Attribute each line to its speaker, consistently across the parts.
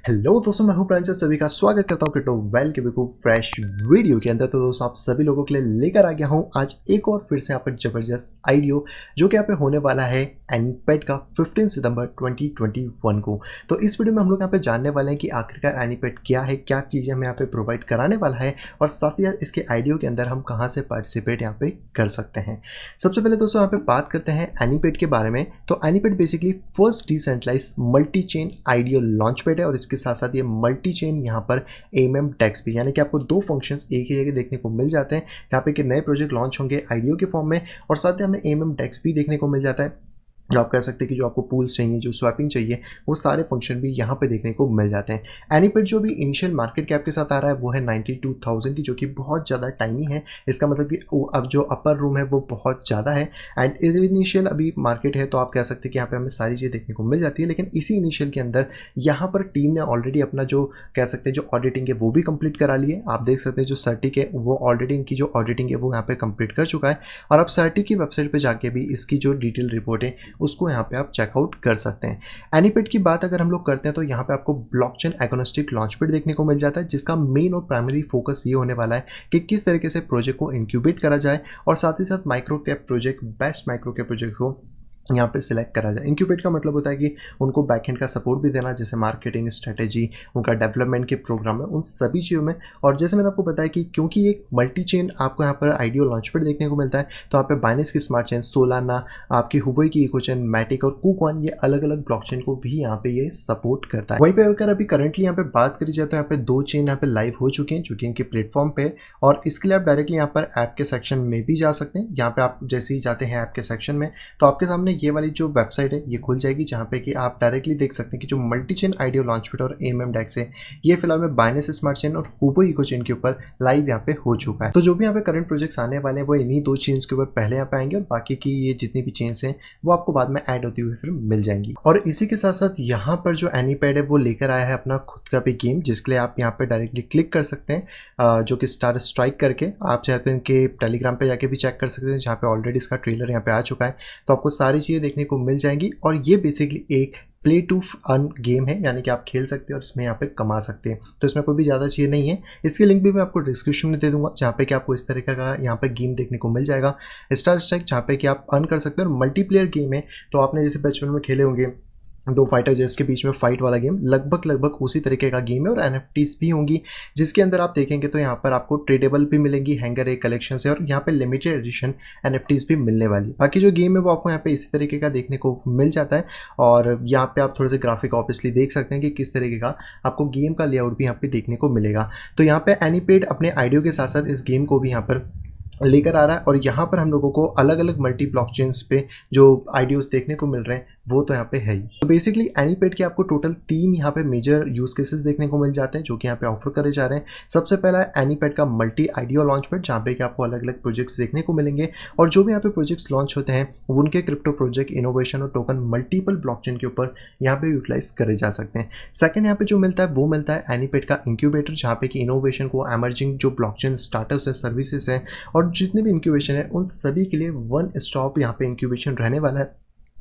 Speaker 1: Hello दोस्तों, मैं हूं प्रांजल। सभी का स्वागत करता हूं क्रिप्टो वेल के बिल्कुल फ्रेश वीडियो के अंदर। तो दोस्तों, आप सभी लोगों के लिए लेकर आ गया हूं आज एक और फिर से यहाँ पर जबरदस्त आइडियो, जो कि यहाँ पे होने वाला है एनीपेड का 15 सितंबर 2021 को। तो इस वीडियो में हम लोग यहाँ पे जानने वाले हैं कि आखिरकार एनीपेड क्या है, क्या चीज़ें हमें यहाँ पे प्रोवाइड कराने वाला है, और साथ ही इसके आइडियो के अंदर हम कहाँ से पार्टिसिपेट यहाँ पे कर सकते हैं। सबसे पहले दोस्तों यहाँ पे बात करते हैं एनीपेड के बारे में। तो AnyPad basically first decentralize multi chain IDO launch pad है, और इसके साथ साथ ये मल्टी चेन यहाँ पर एमएम डेक्स भी, यानी कि आपको दो फंक्शंस एक ही जगह देखने को मिल जाते हैं। यहाँ पे कि नए प्रोजेक्ट लॉन्च होंगे आइडियो के फॉर्म में, और साथ ही हमें एमएम डेक्स भी देखने को मिल जाता है। जो आप कह सकते हैं कि जो आपको पूल्स चाहिए, जो स्वैपिंग चाहिए, वो सारे फंक्शन भी यहाँ पे देखने को मिल जाते हैं। एनीपेड जो भी इनिशियल मार्केट कैप के साथ आ रहा है वो है 92,000 की, जो कि बहुत ज़्यादा टाइनी है। इसका मतलब कि अब जो अपर रूम है वो बहुत ज़्यादा है, एंड इनिशियल अभी मार्केट है, तो आप कह सकते हैं कि यहाँ पे हमें सारी चीज़ें देखने को मिल जाती है। लेकिन इसी इनिशियल के अंदर यहाँ पर टीम ने ऑलरेडी अपना जो कह सकते हैं जो ऑडिटिंग है वो भी कंप्लीट करा ली है। आप देख सकते हैं जो सर्टिक है वो ऑलरेडी इनकी जो ऑडिटिंग है वो यहाँ पे कंप्लीट कर चुका है, और आप सर्टिक की वेबसाइट पर जाके भी इसकी जो डिटेल रिपोर्ट है उसको यहाँ पे आप चेकआउट कर सकते हैं। एनीपेड की बात अगर हम लोग करते हैं तो यहाँ पे आपको ब्लॉकचेन एग्नोस्टिक लॉन्चपैड देखने को मिल जाता है, जिसका मेन और प्राइमरी फोकस ये होने वाला है कि किस तरीके से प्रोजेक्ट को इंक्यूबेट करा जाए, और साथ ही साथ micro cap project, best micro cap project को यहाँ पे सिलेक्ट करा जाए। इंक्यूबेट का मतलब होता है कि उनको बैकएंड का सपोर्ट भी देना, जैसे मार्केटिंग स्ट्रेटेजी, उनका डेवलपमेंट के प्रोग्राम में, उन सभी चीज़ों में। और जैसे मैंने आपको बताया कि क्योंकि एक मल्टी चेन आपको यहाँ पर आइडियो लॉन्चपैड देखने को मिलता है, तो यहाँ पे बाइनेंस की स्मार्ट चेन, सोलाना, आपकी हुबई की इको चेन, मैटिक और कुकॉइन, ये अलग अलग ब्लॉकचेन को भी यहाँ पे ये सपोर्ट करता है। वहीं पे अगर अभी करंटली यहाँ पे बात करी जाए तो यहाँ पे दो चेन यहाँ पे लाइव हो चुकी हैं, जो कि इनके प्लेटफॉर्म पे, और इसके लिए आप डायरेक्टली यहाँ पर ऐप के सेक्शन में भी जा सकते हैं। यहाँ पे आप जैसे ही जाते हैं ऐप के सेक्शन में, तो आपके सामने ये वाली जो वेबसाइट है ये खुल जाएगी, जहां पे कि आप डायरेक्टली देख सकते हैं कि जो मल्टी चेन आइडियो लॉन्चपैड और एमएम डेक्स है, ये फिलहाल में बाइनेंस स्मार्ट चेन और हुबई इको चेन के ऊपर लाइव यहाँ पे हो चुका है। तो जो भी यहाँ पे करंट प्रोजेक्ट्स आने वाले हैं वो इन्हीं दो चेन्स के ऊपर पहले यहाँ पे आएंगे, और बाकी की ये जितनी भी चेन्स हैं वो आपको बाद में ऐड होती हुई फिर मिल जाएंगी। और इसी के साथ साथ यहाँ पर जो एनीपेड है वो लेकर आया है अपना खुद का भी गेम, जिसके लिए आप यहाँ पे डायरेक्टली क्लिक कर सकते हैं, जो कि स्टार स्ट्राइक करके। आप चाहते हैं इनके टेलीग्राम पे जाके भी चेक कर सकते हैं, जहाँ पे ऑलरेडी इसका ट्रेलर यहाँ पे आ चुका है, तो आपको सारी चीज़ें देखने को मिल जाएंगी। और ये बेसिकली एक प्ले टू अर्न गेम है, यानी कि आप खेल सकते हैं और इसमें यहाँ पे कमा सकते हैं। तो इसमें कोई भी ज़्यादा चीज़ नहीं है। इसकी लिंक भी मैं आपको डिस्क्रिप्शन में दे दूंगा, जहाँ पे कि आपको इस तरीके का यहाँ पे गेम देखने को मिल जाएगा, स्टार स्ट्राइक, जहाँ पे कि आप अर्न कर सकते हैं। और मल्टीप्लेयर गेम है, तो आपने जैसे बचपन में खेले होंगे दो फाइटर जेट्स के बीच में फाइट वाला गेम, लगभग उसी तरीके का गेम है। और एनएफटीज भी होंगी, जिसके अंदर आप देखेंगे तो यहाँ पर आपको ट्रेडेबल भी मिलेंगी, हैंगर एक कलेक्शन से, और यहाँ पे लिमिटेड एडिशन एनएफटीज भी मिलने वाली। बाकी जो गेम है वो आपको यहाँ पे इसी तरीके का देखने को मिल जाता है। और यहाँ पे आप थोड़े से ग्राफिक ऑब्वियसली देख सकते हैं कि किस तरीके का आपको गेम का लेआउट भी यहाँ पे देखने को मिलेगा। तो यहाँ पे एनीपेड अपने आइडियो के साथ साथ इस गेम को भी यहाँ पर लेकर आ रहा है, और यहाँ पर हम लोगों को अलग अलग मल्टी ब्लॉकचेन्स पे जो आइडियोज देखने को मिल रहे हैं वो तो यहाँ पे है ही। तो बेसिकली एनीपेड के आपको टोटल 3 यहाँ पे मेजर यूज केसेस देखने को मिल जाते हैं, जो कि यहाँ पे ऑफर करे जा रहे हैं। सबसे पहला है एनीपेड का मल्टी आइडियो लॉन्चपैड, जहाँ पे कि आपको अलग अलग प्रोजेक्ट्स देखने को मिलेंगे, और जो भी यहाँ पे प्रोजेक्ट्स लॉन्च होते हैं उनके क्रिप्टो प्रोजेक्ट, इनोवेशन और टोकन मल्टीपल ब्लॉकचेन के ऊपर यहाँ पे यूटिलाइज करे जा सकते हैं। सेकंड यहाँ पे जो मिलता है वो मिलता है एनीपेड का इंक्यूबेटर, जहाँ पे कि इनोवेशन को, एमर्जिंग जो ब्लॉकचेन स्टार्टअप्स हैं, सर्विसेज हैं, और जितने भी इंक्यूबेशन है उन सभी के लिए वन स्टॉप यहाँ पे इंक्यूबेशन रहने वाला है,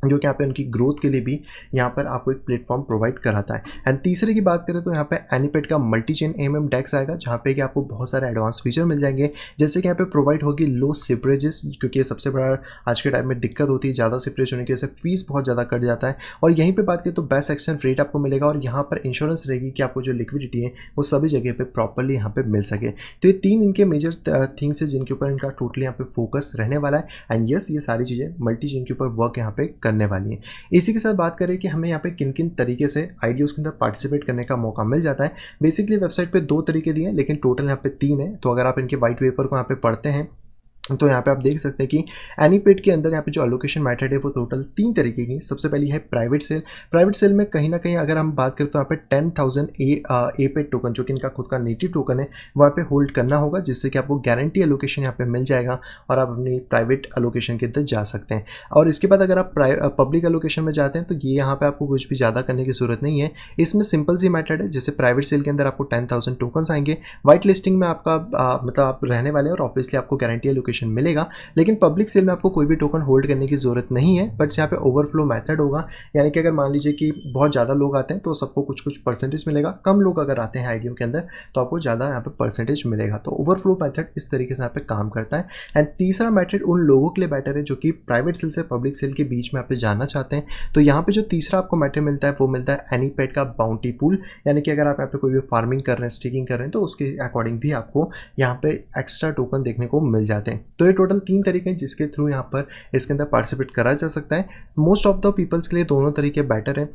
Speaker 1: जो कि यहाँ पे उनकी ग्रोथ के लिए भी यहाँ पर आपको एक प्लेटफॉर्म प्रोवाइड कराता है। एंड तीसरे की बात करें तो यहाँ पे एनीपेड का मल्टी चेन एमएम डेक्स आएगा, जहाँ पे कि आपको बहुत सारे एडवांस फीचर मिल जाएंगे, जैसे कि यहाँ पे प्रोवाइड होगी लो सिपरेजेस, क्योंकि ये सबसे बड़ा आज के टाइम में दिक्कत होती है, ज़्यादा सिपरेज होने की वजह से फीस बहुत ज़्यादा कट जाता है। और यहीं पर बात करें तो बेस्ट एक्सचेंज रेट आपको मिलेगा, और यहाँ पर इंश्योरेंस रहेगी कि आपको जो लिक्विडिटी है वो सभी जगह पर प्रॉपरली यहाँ पर मिल सके। तो ये 3 इनके मेजर थिंग्स है जिनके ऊपर इनका टोटली यहाँ पे फोकस रहने वाला है। एंड यस, ये सारी चीज़ें मल्टी चेन के ऊपर वर्क यहाँ पे करने वाली है। इसी के साथ बात करें कि हमें यहाँ पे किन किन तरीके से आइडियोज़ के अंदर पार्टिसिपेट करने का मौका मिल जाता है। बेसिकली वेबसाइट पे 2 तरीके दिए हैं, लेकिन टोटल यहाँ पे 3 है। तो अगर आप इनके वाइट पेपर को यहाँ पे पढ़ते हैं तो यहाँ पे आप देख सकते हैं कि एनीपेड के अंदर यहाँ पे जो एलोकेशन मेथड है वो टोटल 3 तरीके की। सबसे पहली है प्राइवेट सेल। प्राइवेट सेल में कहीं ना कहीं अगर हम बात करें तो यहाँ पे 10,000 एपेड टोकन, जो कि इनका खुद का नेटिव टोकन है, वहाँ पे होल्ड करना होगा, जिससे कि आपको गारंटी एलोकेशन यहाँ पे मिल जाएगा, और आप अपनी प्राइवेट एलोकेशन के अंदर जा सकते हैं। और इसके बाद अगर आप पब्लिक एलोकेशन में जाते हैं तो ये यहाँ पे आपको कुछ भी ज़्यादा करने की जरूरत नहीं है। इसमें सिंपल सी मेथड है, जैसे प्राइवेट सेल के अंदर आपको 10,000 टोकन्स आएंगे, वाइट लिस्टिंग में आपका मतलब आप रहने वाले हैं, और ऑब्वियसली आपको गारंटी एलोकेशन एलोकेशन मिलेगा। लेकिन पब्लिक सेल में आपको कोई भी टोकन होल्ड करने की ज़रूरत नहीं है, बट यहाँ पे ओवरफ्लो मेथड होगा, यानी कि अगर मान लीजिए कि बहुत ज़्यादा लोग आते हैं तो सबको कुछ कुछ परसेंटेज मिलेगा, कम लोग अगर आते हैं आईडीओ के अंदर तो आपको ज़्यादा यहाँ पे परसेंटेज मिलेगा। तो ओवरफ्लो मेथड इस तरीके से यहाँ पे काम करता है। एंड तीसरा मेथड उन लोगों के लिए बेटर है जो कि प्राइवेट सेल से पब्लिक सेल के बीच में आप जाना चाहते हैं। तो यहाँ पे जो तीसरा आपको मेथड मिलता है वो मिलता है एनीपेड का बाउंटी पूल, यानी कि अगर आप यहाँ पे कोई भी फार्मिंग कर रहे हैं, स्टिकिंग कर रहे हैं, तो उसके अकॉर्डिंग भी आपको यहाँ पे एक्स्ट्रा टोकन देखने को मिल जाते हैं। तो ये टोटल 3 तरीके हैं जिसके थ्रू यहाँ पर इसके अंदर पार्टिसिपेट करा जा सकता है। मोस्ट ऑफ द पीपल्स के लिए दोनों तरीके बेटर हैं।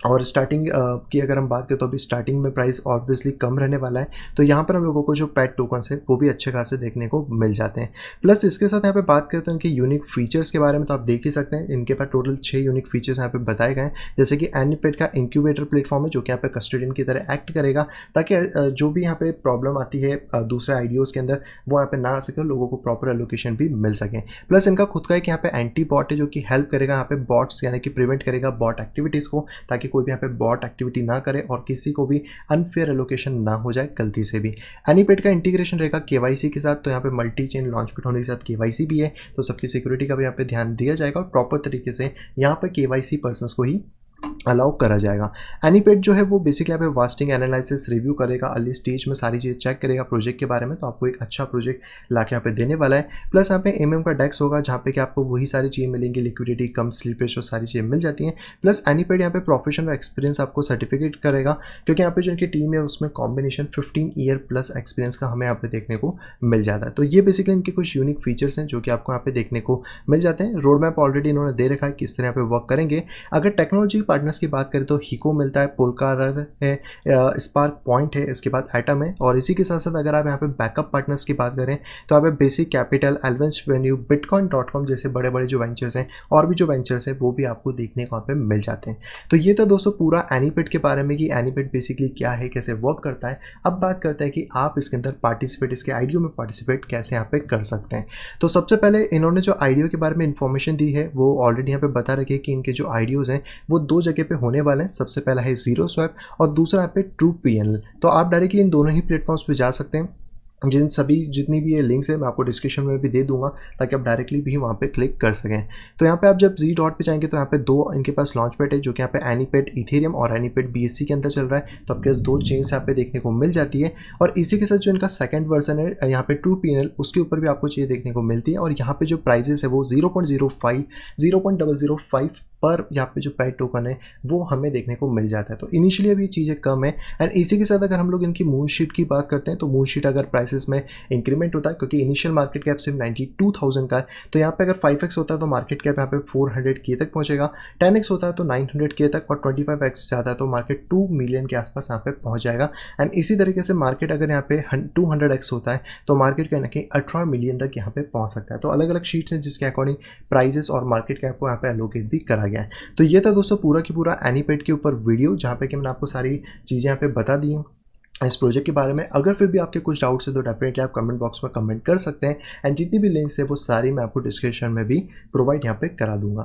Speaker 1: और स्टार्टिंग की अगर हम बात करें तो अभी स्टार्टिंग में प्राइस ऑब्वियसली कम रहने वाला है, तो यहाँ पर हम लोगों को जो पेड टोकन्स है वो भी अच्छे खासे देखने को मिल जाते हैं। प्लस इसके साथ यहाँ पे बात करते हैं इनके यूनिक फीचर्स के बारे में, तो आप देख ही सकते हैं इनके पास टोटल 6 यूनिक फीचर्स यहाँ पे बताए गए हैं। जैसे कि एनीपेड का इंक्यूबेटर प्लेटफॉर्म है जो कि यहाँ पे कस्टोडियन की तरह एक्ट करेगा, ताकि जो भी यहाँ पे प्रॉब्लम आती है दूसरे आईडीओज़ के अंदर वो यहाँ पे ना आ सके, लोगों को प्रॉपर एलोकेशन भी मिल सके। प्लस इनका खुद का एक यहाँ पे एंटी बॉट है जो कि हेल्प करेगा यहाँ पे बॉट्स, यानी कि प्रिवेंट करेगा बॉट एक्टिविटीज़ को, ताकि कोई भी यहाँ पे बॉट एक्टिविटी ना करे और किसी को भी अनफेयर एलोकेशन ना हो जाए गलती से भी। एनीपेड का इंटीग्रेशन रहेगा केवाईसी के साथ, तो यहाँ पे मल्टी चेन लॉन्चपैड होने के साथ केवाईसी भी है, तो सबकी सिक्योरिटी का भी यहाँ पे ध्यान दिया जाएगा और प्रॉपर तरीके से यहाँ पे केवाईसी पर्सन्स को ही अलाउ करा जाएगा। एनीपेड जो है वो बेसिकली यहाँ पे वास्टिंग एनालिसिस रिव्यू करेगा, अर्ली स्टेज में सारी चीज़ चेक करेगा प्रोजेक्ट के बारे में, तो आपको एक अच्छा प्रोजेक्ट ला के यहाँ पे देने वाला है। प्लस यहाँ पे एमएम का डेस्क होगा जहाँ पे कि आपको वही सारी चीज़ें मिलेंगी, लिक्विडिटी, कम स्लीपेज और सारी चीज़ें मिल जाती हैं। प्लस एनीपेड यहाँ पे प्रोफेशनल एक्सपीरियंस आपको सर्टिफिकेट करेगा, क्योंकि यहाँ पे जो इनकी टीम है उसमें कॉम्बिनेशन 15 ईयर प्लस एक्सपीरियंस का हमें यहाँ पे देखने को मिल जाता है। तो ये बेसिकली इनके कुछ यूनिक फीचर्स हैं जो कि आपको यहाँ पे देखने को मिल जाते हैं। रोड मैप ऑलरेडी इन्होंने दे रखा है किस तरह यहाँ पे वर्क करेंगे। अगर टेक्नोलॉजी पार्टनर्स की बात करें तो हिको मिलता है, पोलकारर है, स्पार्क पॉइंट है, इसके बाद एटम है, और इसी के साथ साथ अगर आप यहाँ पे बैकअप पार्टनर्स की बात करें तो यहाँ पे बेसिक कैपिटल, एडवांस वेन्यू, बिटकॉइन.com जैसे बड़े बड़े जो वेंचर्स हैं और भी जो वेंचर्स हैं वो भी आपको देखने को यहाँ पे मिल जाते हैं। तो ये था दोस्तों पूरा एनीपेड के बारे में कि एनीपेड बेसिकली क्या है, कैसे वर्क करता है। अब बात करते हैं कि आप इसके अंदर पार्टिसिपेट, इसके आईडीओ में पार्टिसिपेट कैसे यहाँ पे कर सकते हैं। तो सबसे पहले इन्होंने जो आईडीओ के बारे में इंफॉर्मेशन दी है वो ऑलरेडी यहाँ पे बता रखी है कि इनके जो आईडीओज़ हैं वो 2 जगह पे होने वाले हैं। सबसे पहला है जीरो स्वैप और दूसरा यहाँ पे ट्रू PNL। तो आप डायरेक्टली इन दोनों ही प्लेटफॉर्म्स पे जा सकते हैं। जितनी भी ये लिंक्स है मैं आपको डिस्क्रिप्शन में भी दे दूंगा, ताकि आप डायरेक्टली भी वहाँ पे क्लिक कर सकें। तो यहाँ पे आप जब जी डॉट पे जाएंगे तो यहाँ पे 2 इनके पास लॉन्च पैड है जो कि यहाँ पे एनीपेड इथेरियम और एनीपेड BSC के अंदर चल रहा है, तो आपके पास 2 चेन्स यहाँ पे देखने को मिल जाती है। और इसी के साथ जो इनका सेकंड वर्जन है यहाँ पे ट्रू PNL, उसके ऊपर भी आपको चीज़ें देखने को मिलती है। और यहाँ पे जो प्राइजेस है वो 0.005 पर यहाँ पे जो पेड टोकन है वो हमें देखने को मिल जाता है। तो इनिशियली अब ये चीज़ें कम है। एंड इसी के साथ अगर हम लोग इनकी मून शीट की बात करते हैं तो मून शीट अगर प्राइसेस में इंक्रीमेंट होता है, क्योंकि इनिशियल मार्केट कैप सिर्फ 92,000 का है, तो यहाँ पे अगर 5x होता है तो मार्केट कैप यहाँ पे 400K तक पहुँचेगा, 10x होता है तो 900K तक, और 25x जाता है तो मार्केट 2 मिलियन के आसपास यहाँ पे पहुँच जाएगा। एंड इसी तरीके से मार्केट अगर यहाँ पे 200x होता है तो मार्केट कहीं ना कहीं 18 मिलियन तक यहाँ पे पहुँच सकता है। तो अलग अलग शीट्स हैं जिसके अकॉर्डिंग प्राइजेस और मार्केट कैप को यहाँ पे एलोकेट भी करा गया है। तो ये था दोस्तों पूरा की पूरा एनीपेड के ऊपर वीडियो, जहाँ पे कि मैंने आपको सारी चीज़ें यहाँ पे बता दी हैं इस प्रोजेक्ट के बारे में। अगर फिर भी आपके कुछ डाउट्स है तो डेफिनेटली आप कमेंट बॉक्स में कमेंट कर सकते हैं। एंड जितनी भी लिंक्स है वो सारी मैं आपको डिस्क्रिप्शन में भी प्रोवाइड यहाँ पे करा दूंगा।